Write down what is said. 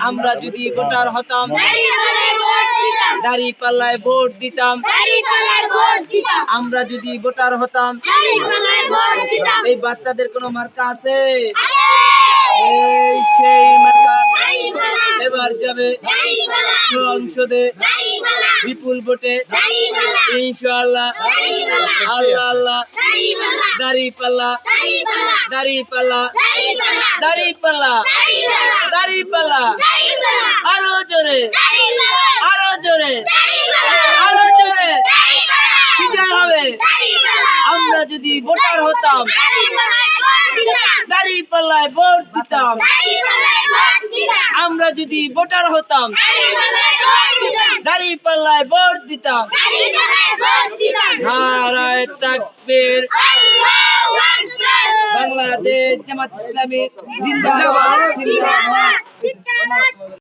আমরা যদি ভোটার হতাম দাঁড়িপাল্লায় ভোট দিতাম আমরা যদি ভোটার হতাম এই বাচ্চাদের কোনো মার্কা আছে এই সেই মার্কা এবার যাবে সংসদে বিপুল ভোটে ইনশাআল্লাহ আল্লাহ আল্লাহ দাঁড়িপাল্লা দাঁড়িপাল্লা দাঁড়িপাল্লা দাঁড়িপাল্লা আরো জোরে আরো জোরে আরো জোরে বিজয় হবে আমরা যদি ভোটার হতাম দাঁড়িপাল্লায় ভোট দিতাম আমরা যদি ভোটার হতাম দাঁড়িপাল্লায় ভোট দিতাম নারায়ে তাকবীর বাংলাদেশ জামাত ইসলামী জিন্দাবাদ জিন্দাবাদ।